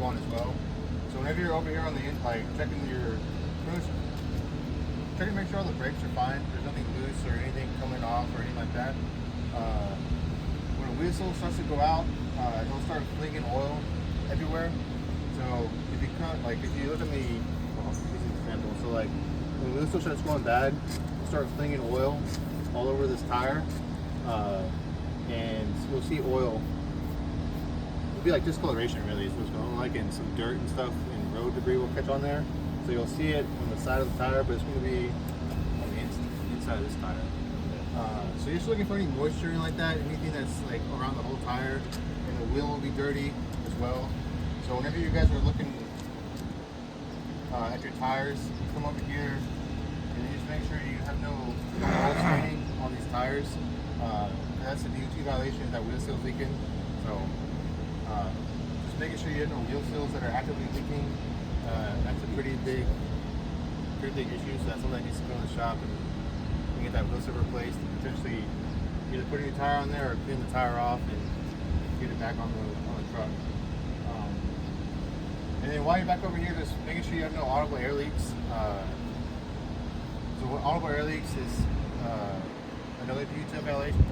on as well. So whenever you're over here on the end, like checking to make sure all the brakes are fine. There's nothing loose or anything coming off or anything like that. When a wheel seal starts to go out, it'll start flinging oil everywhere. So if you look at the example, so like when the wheel seal starts going bad, it'll start flinging oil all over this tire, and we'll see oil. It'll be like discoloration really, is what's going on, like, and some dirt and stuff and road debris will catch on there. So you'll see it on the side of the tire, but it's going to be on the inside of this tire. So you're just looking for any moisture like that, anything that's like around the whole tire, and the wheel will be dirty as well. So whenever you guys are looking at your tires, you come over here and you just make sure you have no oil staining on these tires. That's a DOT violation, that wheel seal's leaking. So just making sure you have no wheel seals that are actively leaking. That's a pretty big issue. So that's something that needs to go in the shop and get that wheel seal replaced, and potentially either put a new tire on there or clean the tire off and get it back on the truck. And then while you're back over here, just making sure you have no audible air leaks. So what audible air leaks is another DOT violation.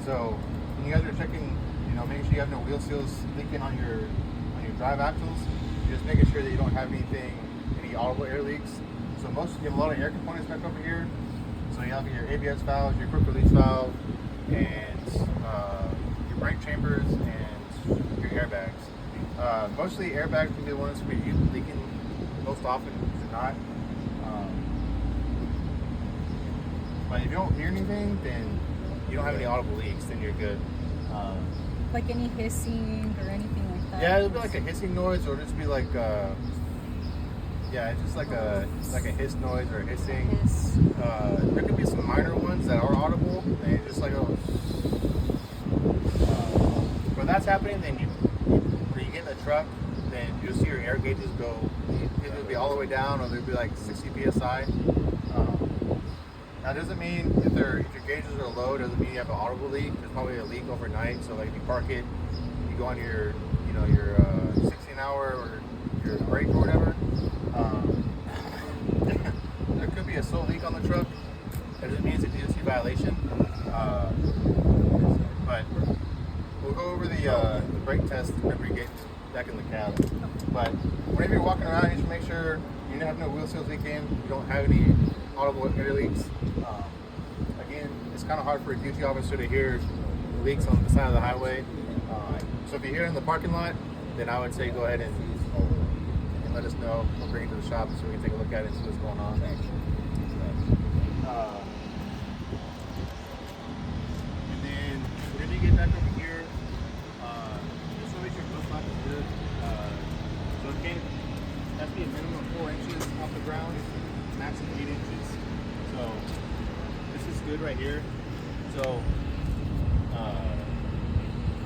So when you guys are checking, making sure you have no wheel seals leaking on your drive axles, you're just making sure that you don't have any audible air leaks. So you have a lot of air components back over here. So you have your ABS valves, your quick release valve, and your brake chambers and your airbags. Mostly airbags can be the ones where you're leaking most often than not. But if you don't hear anything, then you don't have any audible leaks, then you're good. Like any hissing or anything like that? Yeah, it'll be like a hissing noise, or just be like, just like a hiss noise or a hissing. There could be some minor ones that are audible, and it's just like, when that's happening, then when you get in the truck, then you'll see your air gauges go, it'll be all the way down, or they'll be like 60 psi. That doesn't mean if your gauges are low, doesn't mean you have an audible leak. There's probably a leak overnight. So like if you park it, you go on your 16-hour or your brake or whatever. There could be a slow leak on the truck. That doesn't mean it's a DOT violation. But we'll go over the brake test whenever you get back in the cab. But whenever you're walking around, you should make sure you have no wheel seals leaking. You don't have any audible air leaks. Again, it's kind of hard for a DOT officer to hear leaks on the side of the highway. So if you hear it in the parking lot, then I would say go ahead and let us know. We'll bring it to the shop so we can take a look at it and see what's going on. And then whenever you get back over here, just want to make sure your flap is good. So it can't have to be a minimum of 4 inches off the ground, maximum 8 inches. So this is good right here. So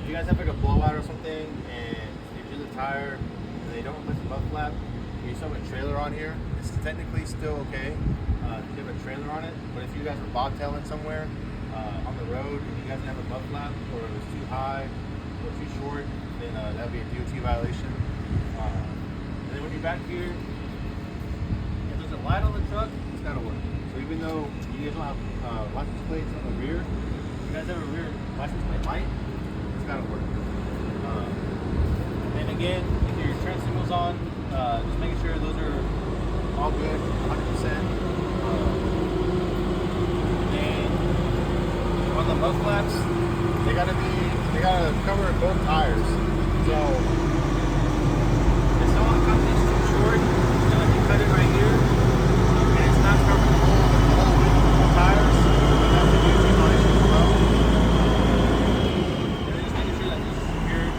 if you guys have like a blowout or something and you do the tire and they don't replace the butt flap, and you still have a trailer on here, it's technically still okay if you have a trailer on it. But if you guys are bobtailing somewhere on the road and you guys have a butt flap, or it was too high or too short, then that would be a DOT violation. And then when you're back here, if there's a light on the truck, it's got to work. So even though you guys don't have license plates on the rear, if you guys have a rear license plate light, it's got to work. And again, if your turn signal's on, just making sure those are all good, 100%. And on the mud flaps, they gotta cover both tires. So if someone comes in too short, if you cut it right here, and it's not covering the whole width of the tires, that's a DOT violation as well. And then just making sure that this is secured.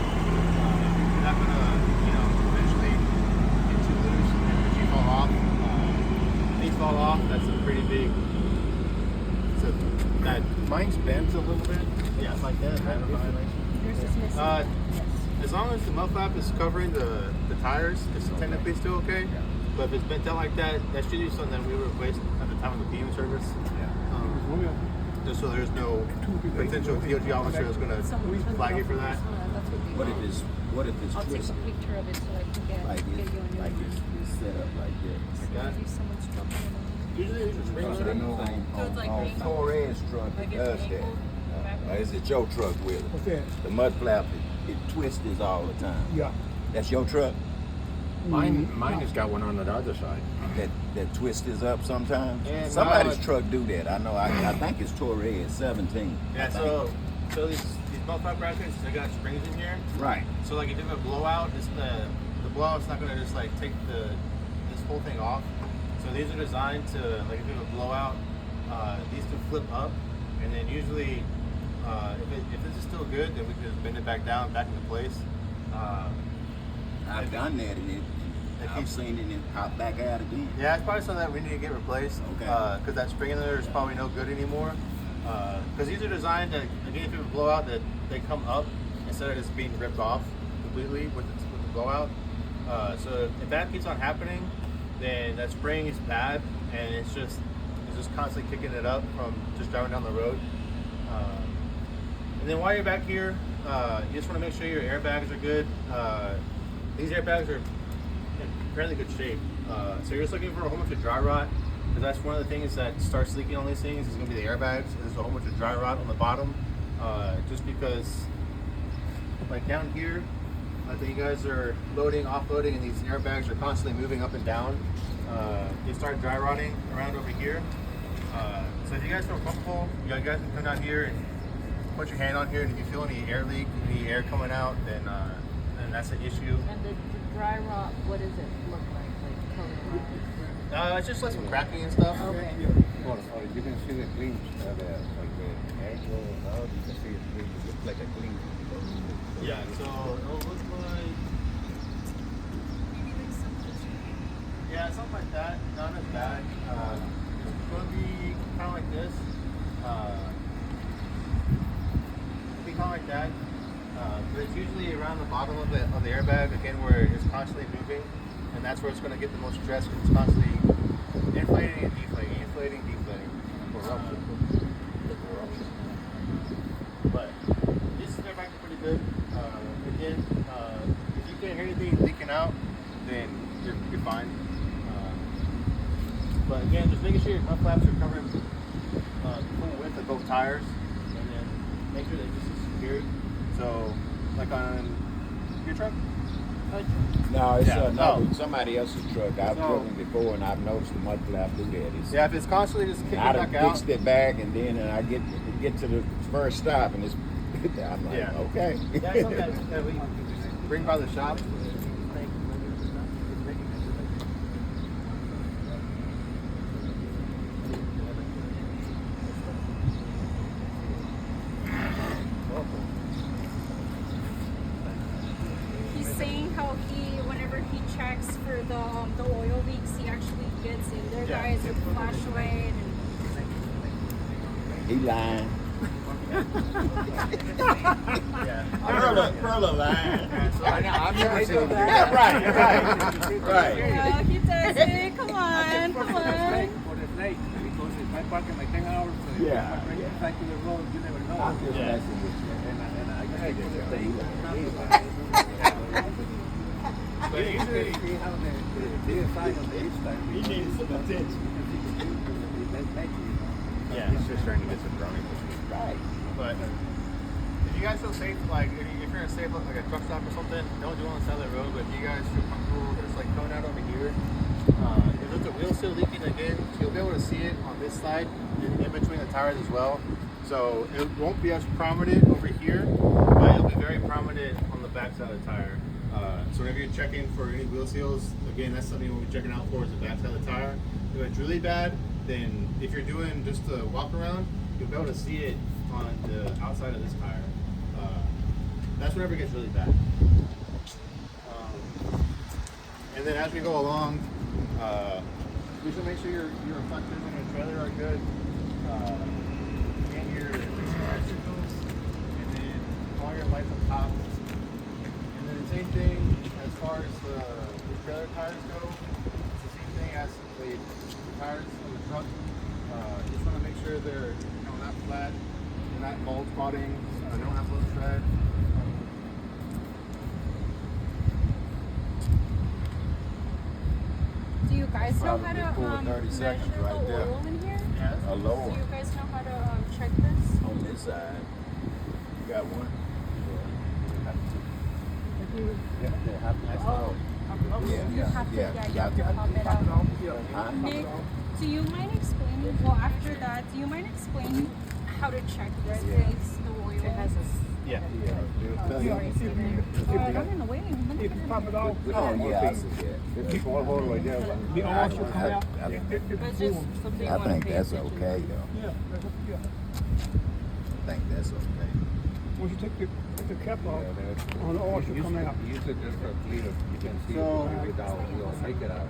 You're not gonna, eventually get too loose and then if you fall off. If these fall off, that's a pretty big. That mine's bent a little bit. Yeah, it's like that. That's a violation. Yours is missing. As long as the mud flap is covering the tires, it's technically still okay. But if it's bent out like that, that should be something that we replaced at the time of the PM service. Just so there's no potential DOT officer that's going to flag you for that. But it is What if it's I'll take a twisted? picture of it so I can get Like you a new it's one. set up like this. Maybe someone's dropping it on. Usually these are springs Because I in know So it's like on angled? Torres truck Like it it's does that. angled backwards? Is it your truck with it? What's that? The mud flap, it twists all the time. Yeah. That's your truck Mine has got one on the other side. that twists up sometimes. Yeah, Somebody's no, truck do that. I know. I think it's Torres 17. Yeah, so these mud flap brackets, they got springs in here. Right. So like if you have a blowout, it's the blowout's not gonna just like take this whole thing off. So these are designed to, like if you have a blowout, these can flip up, and then usually if this is still good, then we can just bend it back down, back into place. I've done that and I've seen it and pop back out again. Yeah, it's probably something that we need to get replaced. Okay. Because that spring in there is probably no good anymore. Because these are designed to, again, if you have a blowout, that they come up instead of just being ripped off completely with the blowout. So if that keeps on happening, then that spring is bad, and it's just constantly kicking it up from just driving down the road. And then while you're back here, you just want to make sure your airbags are good. These airbags are in fairly good shape. So you're just looking for a whole bunch of dry rot, because that's one of the things that starts leaking on these things is going to be the airbags. There's a whole bunch of dry rot on the bottom, just because like down here, I think you guys are loading, offloading, and these airbags are constantly moving up and down. They start dry rotting around over here. So if you guys feel comfortable, you guys can come down here and put your hand on here, and if you feel any air leak, any air coming out, then that's an issue. And the dry rot, what does it look like? Like color-wise? It's just like some cracking and stuff. Okay. Or you can see the gleams, like the edge goes out, you can see it looks like a gleam. Yeah, so it'll look like, yeah, something like that. Not as bad. It's going to be kind of like this. It'll be kind of like that. But it's usually around the bottom of the airbag, again, where it's constantly moving, and that's where it's going to get the most stress, because it's constantly inflating and deflating, inflating, deflating. But these airbags are pretty good. Again, if you can't hear anything leaking out, then you're fine. But again, just making sure your mud flaps are covering the full width of both tires, and then make sure they're just secured. So, like on your truck? No, it's Yeah, no. somebody else's truck. I've No. driven before and I've noticed the mud flap do that. It's, Yeah, if it's constantly just kicking I'd back have out. fixed it back and then I get to the first stop and it's I'm like, Yeah. okay. That's something that we bring by the shop. He's saying how whenever he checks for the oil leaks, he actually gets in there, Yeah. guys, with flashlight and He lying. Yeah. Perla lying. I've never seen that. Yeah, right. he does it. Come on, come on. For the snake, because if I park in my 10 hours, Yeah. I bring it back to the road, you never know. I'm just Yeah. messing with you. And I just take for the snake. But usually, See how the side of the east side. He needs some attention. yeah. He's just trying to get some brownie. Right. But if you guys feel safe, like if you're in a safe, like a truck stop or something, don't do it on the side of the road. But if you guys feel comfortable, just like coming out over here, if there's a wheel seal leaking again, you'll be able to see it on this side, in between the tires as well. So it won't be as prominent over here, but it'll be very prominent on the back side of the tire. So whenever you're checking for any wheel seals, again, that's something we'll be checking out for, is the back side of the tire. If it's really bad, then if you're doing just a walk around, you'll be able to see it on the outside of this tire. That's whenever it gets really bad. And then as we go along, we should make sure your reflectors and your trailer are good. And your signals, and then all your lights up top. And then the same thing as far as the trailer tires go. It's the same thing as the tires of the truck. Just want to make sure they're not flat, they're not mold spotting, they don't have low tread. guys know how Probably to pull 30 measure seconds the right there. oil in here? Yeah. A Do lower you guys know how to check this? on this side. You got one? You have to, yeah, you have to pop it out. Huh? Nick, do you mind explaining, well, after that, do you mind explaining how to check this, please, the oil? It has a Yeah. I'm in the waiting. If you pop it off, Oh, yeah, I see that. There's people all over right there. the oil should come out. It's just something you I want to think pay that's attention okay, to. though. Yeah, yeah. I think that's okay. Once you take the cap off, Yeah, on the oil should come out. Usually there's a clear, you can see So- it without, you know, take it out.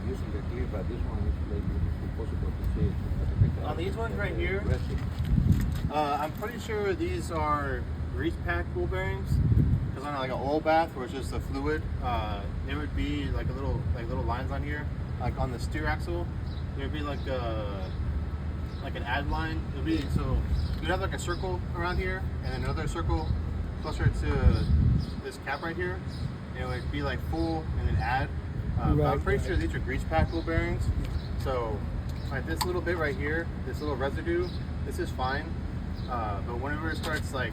Usually they're clear, but this one is like impossible to see. On these ones right here, I'm pretty sure these are grease pack ball bearings. Because on like an oil bath where it's just a fluid, there would be like little lines on here. Like on the steer axle, there would be like an add line. It would be so you'd have like a circle around here and another circle closer to this cap right here. And it would be like full and then add. But I'm pretty sure these are grease pack ball bearings. So like this little bit right here, this little residue, this is fine. But whenever it starts like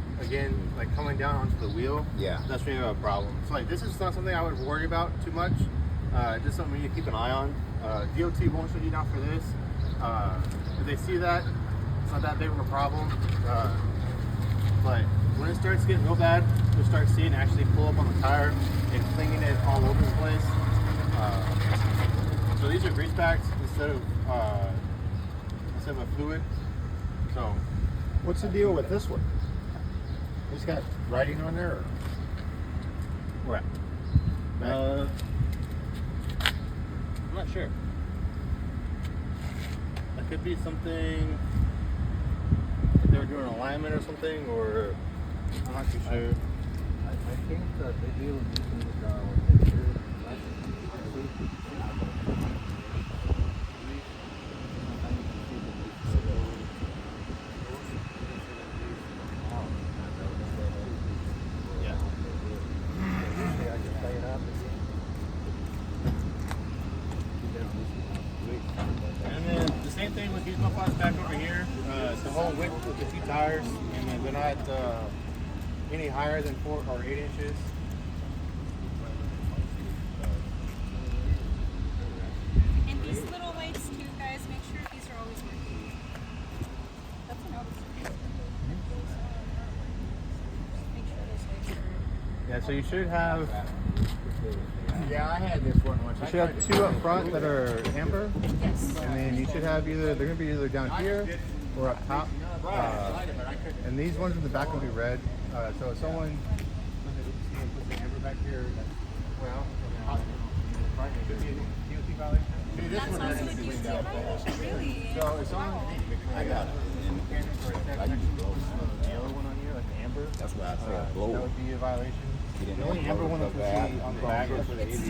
coming down onto the wheel, Yeah. that's when you have a problem. So like this is not something I would worry about too much. Just something we need to keep an eye on. DOT won't shut you down for this. If they see that, it's not that big of a problem. But when it starts getting real bad, you'll start seeing it actually pull up on the tire and flinging it all over the place. So these are grease packs instead of a fluid. So What's the deal with this one? It's got writing on there? Or? where? I'm not sure. That could be something if they were doing alignment or something, or I'm not too sure. I think that they deal using the And then the same thing with these mufflers back over here. The whole width of the two tires, and then they're not any higher than 4 or 8 inches. And these little lights too, guys, make sure these are always working. That's an obvious. Make sure those lights are. Yeah, so you should have Yeah, I had this one once. you should have 2 up front that are amber, Yes. and then you should have they're gonna be either down here or up top. And these ones in the back will be red. So if someone puts the amber back here, it could be a DOT violation. That's also a DOT violation, really. So if someone I got it. I use the yellow one on here, like the amber. That's why I said That blow. would be a violation. Get in The only there, amber one blow that the we see on the back is for the ABS.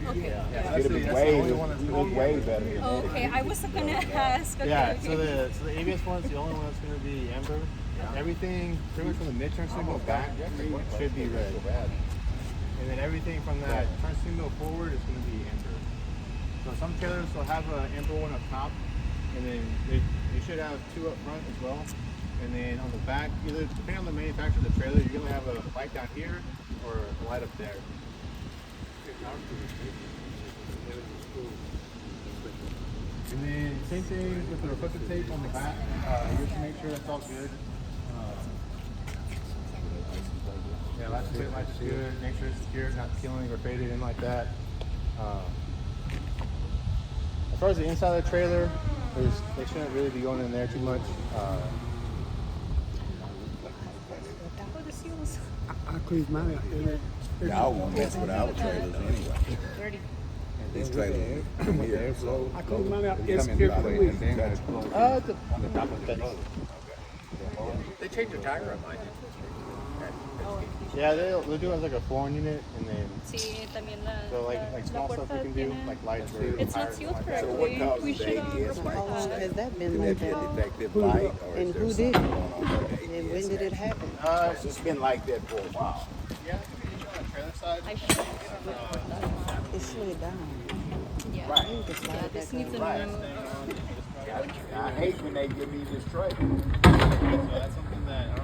Okay. Yeah, It'll be that's way, the only one that's it'll be way better. than Oh, okay, I was gonna ask. Okay, Yeah, okay. so the ABS one's the only one that's going to be amber. Everything pretty much from the mid turn signal back should be red. And then everything from that turn signal forward is going to be amber. So some trailers will have an amber one up top, and then you should have 2 up front as well. And then on the back, either depending on the manufacturer of the trailer, you're going to have a light down here or a light up there. And then same thing with the reflective tape on the back, just to make sure that's all good. Yeah, license plate light is good. Make sure it's secured, not peeling or faded in like that. As far as the inside of the trailer, they shouldn't really be going in there too much. Oh, the seals. I cleaned mine out here. Y'all won't mess with our trailers anyway. Dirty. These trailers here. So I cleaned mine out Come every in this way week. and then it's closed on the top of the road. they changed the tire on mine. Yeah, they'll do it as like a 4 unit, and then Sí, también la, so like la small stuff puerta you can do, tiene- like lights or It's not tires sealed and like that. So what correctly. causes We the should ABS report light? that. Has that been Can like that be a that? defective light, or And is who there did something it? going on with the And ABS? when did it happen? It's been like that for a while. Yeah, it could be on the trailer side. I should report that. It slid down. Yeah. Right. Yeah, this needs a Right. new. I hate when they give me this tray. So that's something that